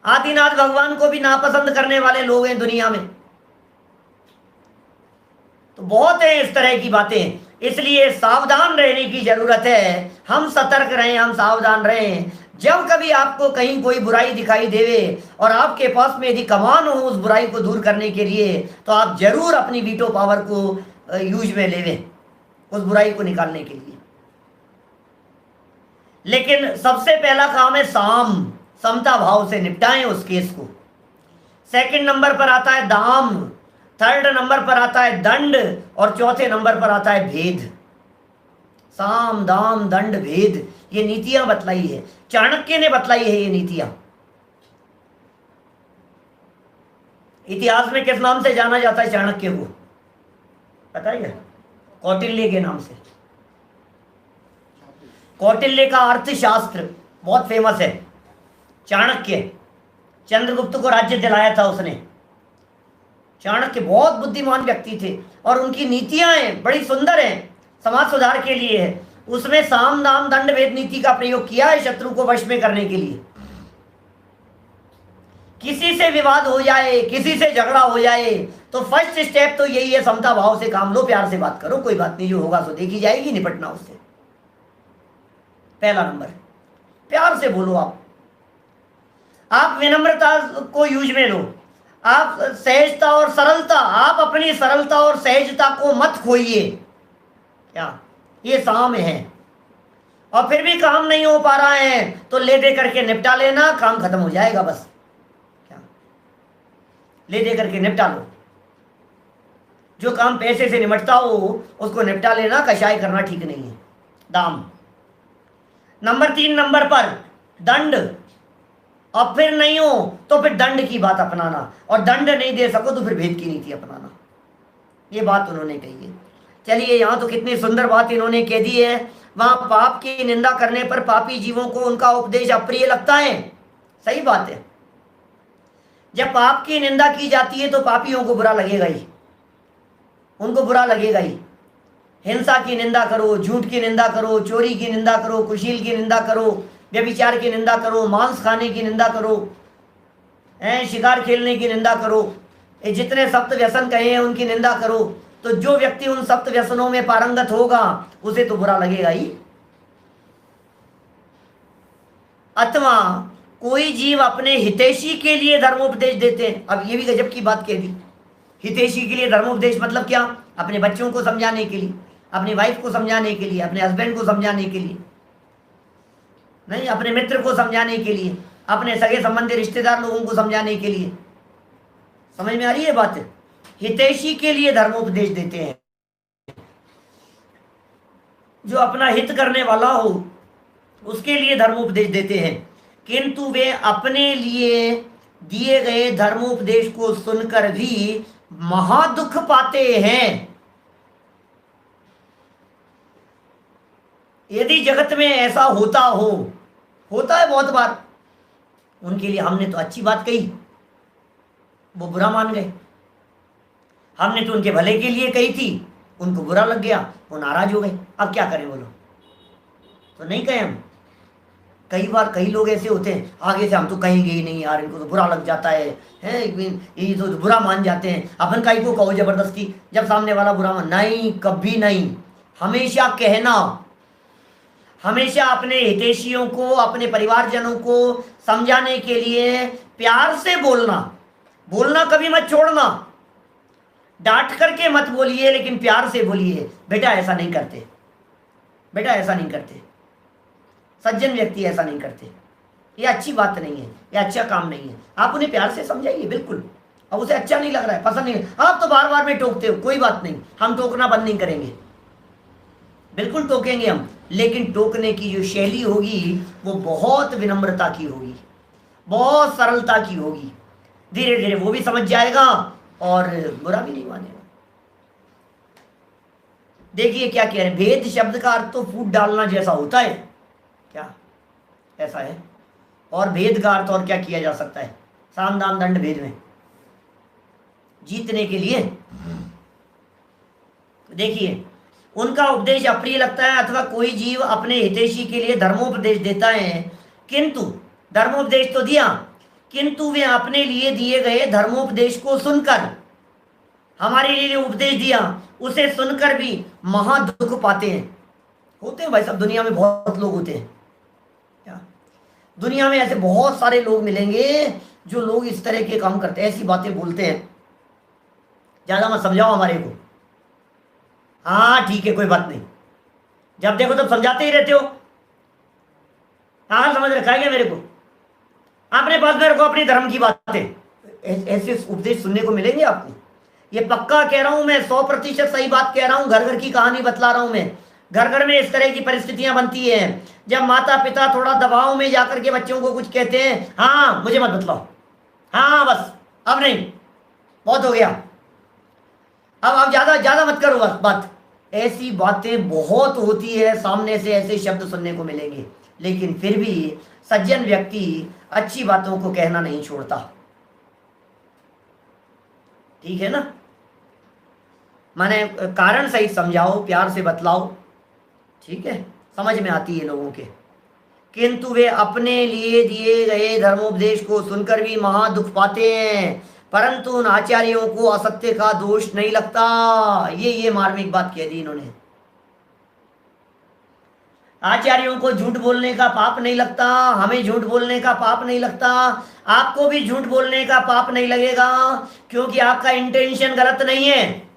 आदिनाथ भगवान को भी नापसंद करने वाले लोग हैं दुनिया में। तो बहुत है इस तरह की बातें, इसलिए सावधान रहने की जरूरत है। हम सतर्क रहें, हम सावधान रहें। जब कभी आपको कहीं कोई बुराई दिखाई देवे और आपके पास में यदि कमान हो उस बुराई को दूर करने के लिए, तो आप जरूर अपनी वीटो पावर को यूज में लेवें उस बुराई को निकालने के लिए। लेकिन सबसे पहला काम है समता भाव से निपटाएं उस केस को। सेकंड नंबर पर आता है दाम, थर्ड नंबर पर आता है दंड और चौथे नंबर पर आता है भेद। साम दाम दंड भेद, ये नीतियां बतलाई है, चाणक्य ने बतलाई है ये नीतियां। इतिहास में किस नाम से जाना जाता है चाणक्य को पता है? कौटिल्य के नाम से। कौटिल्य का अर्थशास्त्र बहुत फेमस है। चाणक्य, चंद्रगुप्त को राज्य दिलाया था उसने। चाणक्य बहुत बुद्धिमान व्यक्ति थे और उनकी नीतियां हैं बड़ी सुंदर हैं, समाज सुधार के लिए है। उसमें साम दाम दंड भेद नीति का प्रयोग किया है शत्रु को वश में करने के लिए। किसी से विवाद हो जाए, किसी से झगड़ा हो जाए तो फर्स्ट स्टेप तो यही है, समता भाव से काम लो, प्यार से बात करो, कोई बात नहीं, जो होगा सो देखी जाएगी, निपटना उससे। पहला नंबर, प्यार से बोलो। आप विनम्रता को यूज में लो, आप सहजता और सरलता, आप अपनी सरलता और सहजता को मत खोइए। क्या ये साम है? और फिर भी काम नहीं हो पा रहा है तो ले दे करके निपटा लेना, काम खत्म हो जाएगा बस। क्या ले दे करके निपटा लो। जो काम पैसे से निपटता हो उसको निपटा लेना, कषाय करना ठीक नहीं है। दाम। नंबर 3 नंबर पर दंड, और फिर नहीं हो तो फिर दंड की बात अपनाना, और दंड नहीं दे सको तो फिर भेद की नीति अपनाना। ये बात उन्होंने कही है। चलिए, यहाँ तो कितनी सुंदर बात इन्होंने कह दी है। वहां पाप की निंदा करने पर पापी जीवों को उनका उपदेश अप्रिय लगता है। सही बात है। जब पाप की निंदा की जाती है तो पापियों को बुरा लगेगा ही, उनको बुरा लगेगा ही। हिंसा की निंदा करो, झूठ की निंदा करो, चोरी की निंदा करो, कुशील की निंदा करो, व्यभिचार की निंदा करो, मांस खाने की निंदा करो, शिकार खेलने की निंदा करो, ये जितने सप्त व्यसन कहे हैं उनकी निंदा करो, तो जो व्यक्ति उन सप्त व्यसनों में पारंगत होगा उसे तो बुरा लगेगा ही। अथवा कोई जीव अपने हितैषी के लिए धर्मोपदेश देते हैं। अब ये भी गजब की बात कह दी। हितैषी के लिए धर्मोपदेश मतलब क्या? अपने बच्चों को समझाने के लिए, अपनी वाइफ को समझाने के लिए, अपने हस्बैंड को समझाने के लिए नहीं, अपने मित्र को समझाने के लिए, अपने सगे संबंधी रिश्तेदार लोगों को समझाने के लिए। समझ में आ रही है बात? हितैषी के लिए धर्मोपदेश देते हैं। जो अपना हित करने वाला हो उसके लिए धर्मोपदेश देते हैं, किंतु वे अपने लिए दिए गए धर्मोपदेश को सुनकर भी महादुख पाते हैं। यदि जगत में ऐसा होता है बहुत बार, उनके लिए हमने तो अच्छी बात कही, वो बुरा मान गए। हमने तो उनके भले के लिए कही थी, उनको बुरा लग गया, वो नाराज हो गए। अब क्या करें बोलो? तो नहीं कहे हम। कई बार कई लोग ऐसे होते हैं, आगे से हम तो कहेंगे ही नहीं यार, इनको तो बुरा लग जाता है, ये तो बुरा मान जाते हैं, अपन कहीं को कहो जबरदस्ती जब सामने वाला बुरा मान। नहीं, कभी नहीं। हमेशा कहना, हमेशा अपने हितैषियों को, अपने परिवारजनों को समझाने के लिए प्यार से बोलना कभी मत छोड़ना। डांट करके मत बोलिए, लेकिन प्यार से बोलिए, बेटा ऐसा नहीं करते, बेटा ऐसा नहीं करते, सज्जन व्यक्ति ऐसा नहीं करते, ये अच्छी बात नहीं है, ये अच्छा काम नहीं है। आप उन्हें प्यार से समझाइए, बिल्कुल। अब उसे अच्छा नहीं लग रहा है, पसंद नहीं, आप तो बार बार में टोकते हो, कोई बात नहीं, हम टोकना बंद नहीं करेंगे, बिल्कुल टोकेंगे हम, लेकिन टोकने की जो शैली होगी वो बहुत विनम्रता की होगी, बहुत सरलता की होगी। धीरे धीरे वो भी समझ जाएगा और बुरा भी नहीं मानेगा। देखिए क्या कह रहे हैं, भेद शब्द का अर्थ तो फूट डालना जैसा होता है, क्या ऐसा है? और भेद का अर्थ और क्या किया जा सकता है? साम दाम दंड भेद में जीतने के लिए। देखिए, उनका उपदेश अप्रिय लगता है, अथवा कोई जीव अपने हितैषी के लिए धर्मोपदेश देता है, किंतु धर्मोपदेश तो दिया, किंतु वे अपने लिए दिए गए धर्मोपदेश को सुनकर, हमारे लिए उपदेश दिया उसे सुनकर भी महादुख पाते हैं। होते हैं भाई साहब, दुनिया में बहुत लोग होते हैं। क्या दुनिया में ऐसे बहुत सारे लोग मिलेंगे जो लोग इस तरह के काम करते हैं, ऐसी बातें बोलते हैं, ज्यादा मत समझाओ हमारे को, हाँ ठीक है कोई बात नहीं, जब देखो तब समझाते ही रहते हो। हाँ समझ रखा है क्या मेरे को? अपने पास में रखो अपनी धर्म की बातें, ऐसे उपदेश सुनने को मिलेंगे आपको। ये पक्का कह रहा हूं मैं, 100% सही बात कह रहा हूं, घर घर की कहानी बतला रहा हूं मैं। घर घर में इस तरह की परिस्थितियां बनती हैं जब माता पिता थोड़ा दबाव में जाकर के बच्चों को कुछ कहते हैं, हाँ मुझे मत बतलाओ, हाँ बस अब नहीं, बहुत हो गया, अब ज्यादा मत करो बस बात। ऐसी बातें बहुत होती है, सामने से ऐसे शब्द सुनने को मिलेंगे, लेकिन फिर भी सज्जन व्यक्ति अच्छी बातों को कहना नहीं छोड़ता। ठीक है ना? माने कारण सहित समझाओ, प्यार से बतलाओ, ठीक है, समझ में आती है लोगों के। किंतु वे अपने लिए दिए गए धर्मोपदेश को सुनकर भी महादुख पाते हैं, परंतु उन आचार्यों को असत्य का दोष नहीं लगता। ये मार्मिक बात कह दी इन्होंने। आचार्यों को झूठ बोलने का पाप नहीं लगता, हमें झूठ बोलने का पाप नहीं लगता, आपको भी झूठ बोलने का पाप नहीं लगेगा, क्योंकि आपका इंटेंशन गलत नहीं है।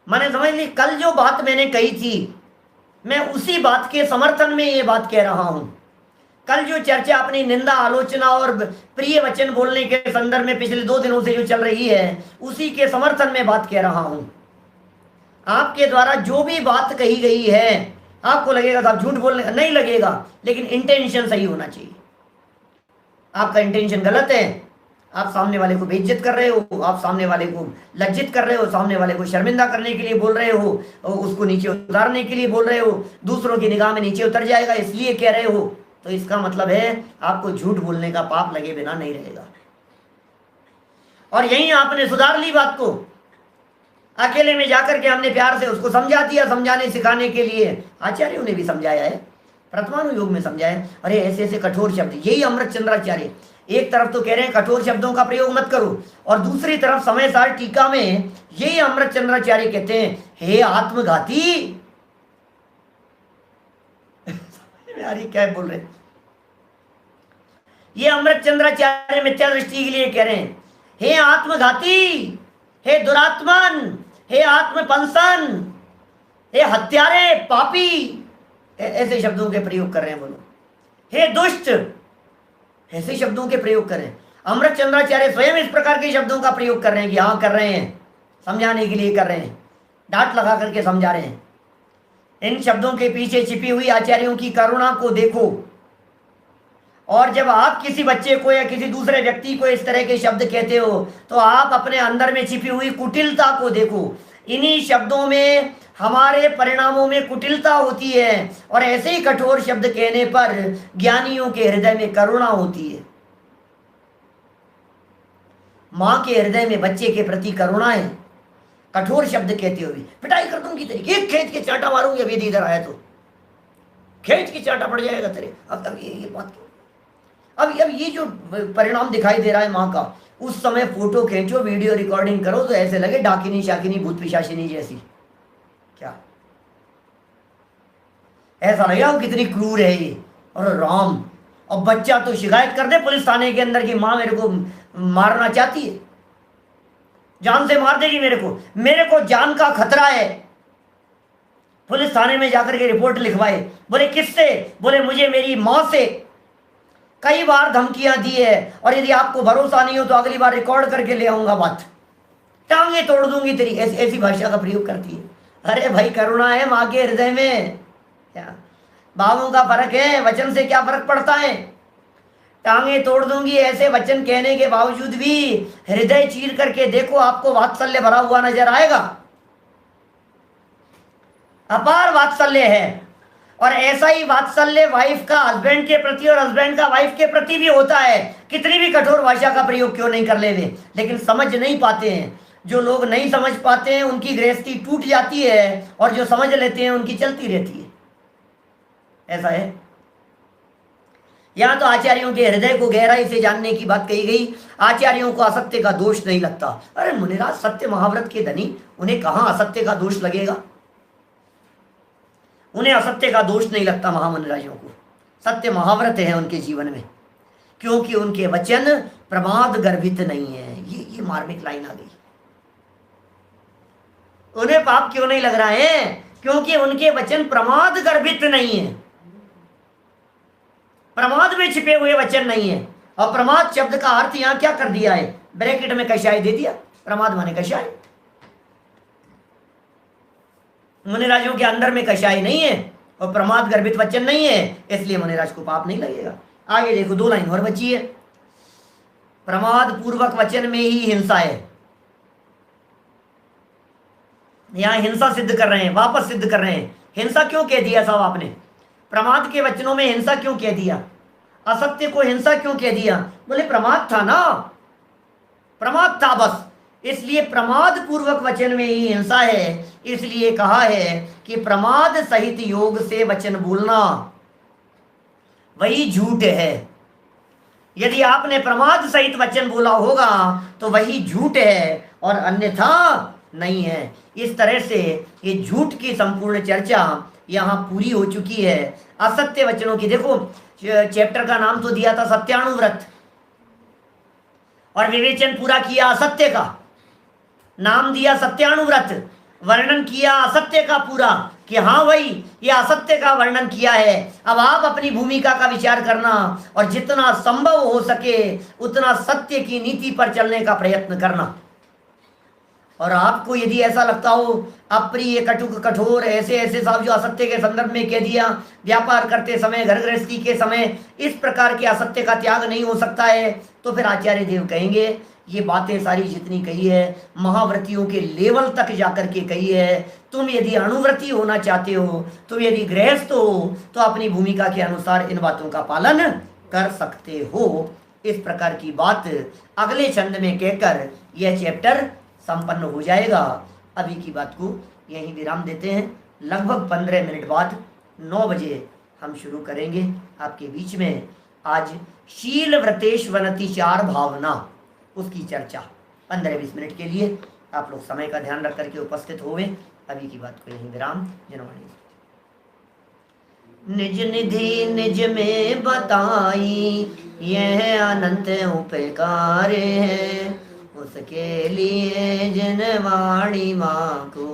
मैंने समझ ली, कल जो बात मैंने कही थी, मैं उसी बात के समर्थन में ये बात कह रहा हूं कल जो चर्चा अपनी निंदा, आलोचना और प्रिय वचन बोलने के संदर्भ में पिछले 2 दिनों से जो चल रही है, उसी के समर्थन में बात कह रहा हूं। आपके द्वारा जो भी बात कही गई है, आपको लगेगा साहब झूठ बोलने, नहीं लगेगा, लेकिन इंटेंशन सही होना चाहिए। आपका इंटेंशन गलत है, आप सामने वाले को बेइज्जत कर रहे हो, आप सामने वाले को लज्जित कर रहे हो, सामने वाले को शर्मिंदा करने के लिए बोल रहे हो, उसको नीचे उतारने के लिए बोल रहे हो, दूसरों की निगाह में नीचे उतर जाएगा इसलिए कह रहे हो, तो इसका मतलब है आपको झूठ बोलने का पाप लगे बिना नहीं रहेगा। और यहीं आपने सुधार ली बात को, अकेले में जाकर के हमने प्यार से उसको समझा दिया, समझाने सिखाने के लिए आचार्यों ने भी समझाया है, प्रथमानुयोग में समझाया। अरे ऐसे ऐसे कठोर शब्द, यही अमृत चंद्राचार्य एक तरफ तो कह रहे हैं कठोर शब्दों का प्रयोग मत करो, और दूसरी तरफ समय सार टीका में यही अमृत चंद्राचार्य कहते हैं, हे आत्मघाती। यार क्या बोल रहे हैं ये अमृत चंद्राचार्य मिथ्या दृष्टि के लिए कह रहे हैं, हे आत्मघाती, हे दुरात्मन, हे आत्मपंसन, हे हत्यारे, पापी, ऐसे शब्दों के प्रयोग कर रहे हैं। बोलो हे दुष्ट, ऐसे शब्दों के प्रयोग करें। अमृत चंद्राचार्य स्वयं इस प्रकार के शब्दों का प्रयोग कर रहे हैं कि हाँ कर रहे हैं, समझाने के लिए कर रहे हैं, डांट लगा करके समझा रहे हैं। इन शब्दों के पीछे छिपी हुई आचार्यों की करुणा को देखो, और जब आप किसी बच्चे को या किसी दूसरे व्यक्ति को इस तरह के शब्द कहते हो तो आप अपने अंदर में छिपी हुई कुटिलता को देखो। इन्हीं शब्दों में हमारे परिणामों में कुटिलता होती है, और ऐसे ही कठोर शब्द कहने पर ज्ञानियों के हृदय में करुणा होती है। मां के हृदय में बच्चे के प्रति करुणा है। कठोर शब्द कहते हुए पिटाई कर दूंगी तेरी, एक खेच के चांटा मारूंगी, अभी इधर आया तो खेच के चांटा पड़ जाएगा तेरे। अब ये बात क्यों? अब ये जो परिणाम दिखाई दे रहा है माँ का, उस समय फोटो खींचो, वीडियो रिकॉर्डिंग करो तो ऐसे लगे डाकिनी शाकिनी भूत पिशाचिनी जैसी। क्या ऐसा लगेगा वो कितनी क्रूर है ये, और राम। और बच्चा तो शिकायत कर दे पुलिस थाने के अंदर कि माँ मेरे को मारना चाहती है, जान से मार देगी मेरे को जान का खतरा है। पुलिस थाने में जाकर के रिपोर्ट लिखवाए। बोले किससे? बोले मुझे मेरी माँ से कई बार धमकियां दी है, और यदि आपको भरोसा नहीं हो तो अगली बार रिकॉर्ड करके ले आऊंगा बात, टांगे तोड़ दूंगी तेरी। ऐसी भाषा का प्रयोग करती है। अरे भाई करुणा है माँ के हृदय में। क्या भावों का फर्क है, वचन से क्या फर्क पड़ता है? टांगे तोड़ दूंगी ऐसे वचन कहने के बावजूद भी हृदय चीर करके देखो, आपको वात्सल्य भरा हुआ नजर आएगा। अपार वात्सल्य है, और ऐसा ही वात्सल्य वाइफ का हस्बैंड के प्रति और हस्बैंड का वाइफ के प्रति भी होता है। कितनी भी कठोर भाषा का प्रयोग क्यों नहीं कर ले वे, लेकिन समझ नहीं पाते हैं। जो लोग नहीं समझ पाते हैं उनकी गृहस्थी टूट जाती है, और जो समझ लेते हैं उनकी चलती रहती है। ऐसा है। यहां तो आचार्यों के हृदय को गहराई से जानने की बात कही गई। आचार्यों को असत्य का दोष नहीं लगता। अरे मुनिराज सत्य महाव्रत के धनी, उन्हें कहां असत्य का दोष लगेगा? उन्हें असत्य का दोष नहीं लगता। महामुनिराजों को सत्य महाव्रत है उनके जीवन में, क्योंकि उनके वचन प्रमाद गर्भित नहीं है। ये मार्मिक लाइन आ गई। उन्हें पाप क्यों नहीं लग रहा है? क्योंकि उनके वचन प्रमाद गर्भित नहीं है, प्रमाद में छिपे हुए वचन नहीं है। और प्रमाद शब्द का अर्थ यहां क्या कर दिया है? ब्रैकेट में कषाय दे दिया। प्रमाद माने कषाय। मुनिराजों के अंदर में कषाय नहीं है और प्रमाद गर्भित वचन नहीं है, इसलिए मुनिराज को पाप नहीं लगेगा। आगे देखो, 2 लाइन और बची है। प्रमाद पूर्वक वचन में ही हिंसा है। यहां हिंसा सिद्ध कर रहे हैं, वापस सिद्ध कर रहे हैं। हिंसा क्यों कह दिया साहब आपने? प्रमाद के वचनों में हिंसा क्यों कह दिया? असत्य को हिंसा क्यों कह दिया? बोले प्रमाद था ना, प्रमाद था बस, इसलिए प्रमाद पूर्वक वचन में ही हिंसा है। इसलिए कहा है कि प्रमाद सहित योग से वचन बोलना वही झूठ है। यदि आपने प्रमाद सहित वचन बोला होगा तो वही झूठ है और अन्यथा नहीं है। इस तरह से ये झूठ की संपूर्ण चर्चा यहां पूरी हो चुकी है। असत्य वचनों की देखो, चैप्टर का नाम तो दिया था सत्यानुव्रत, और विवेचन पूरा किया असत्य का, नाम दिया सत्यानुव्रत, वर्णन किया असत्य का पूरा कि हाँ भाई ये असत्य का वर्णन किया है, अब आप अपनी भूमिका का विचार करना और जितना संभव हो सके उतना सत्य की नीति पर चलने का प्रयत्न करना। और आपको यदि ऐसा लगता हो अप्रिय कटुक कठोर ऐसे ऐसे सब जो असत्य के संदर्भ में कह दिया, व्यापार करते समय घर गृहस्थी के समय इस प्रकार के असत्य का त्याग नहीं हो सकता है, तो फिर आचार्य देव कहेंगे ये बातें सारी जितनी कही है महाव्रतियों के लेवल तक जाकर के कही है। तुम यदि अणुव्रती होना चाहते हो, तुम यदि गृहस्थ हो, तो अपनी भूमिका के अनुसार इन बातों का पालन कर सकते हो। इस प्रकार की बात अगले छंद में कहकर यह चैप्टर संपन्न हो जाएगा। अभी की बात को यहीं विराम देते हैं। लगभग 15 मिनट बाद 9 बजे हम शुरू करेंगे आपके बीच में आज शील व्रतेश वनति चार भावना, उसकी चर्चा 15-20 मिनट के लिए आप लोग समय का ध्यान रख करके उपस्थित होवे। अभी की बात को यहीं विराम। जनवाणी निज निधि निज में बताई यह अनंत उपकार है, उसके लिए जनवाणी माँ को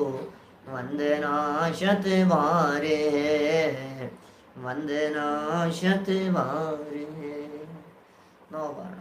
वंदना शत बार है, वंदना शत बार है। 9 बार।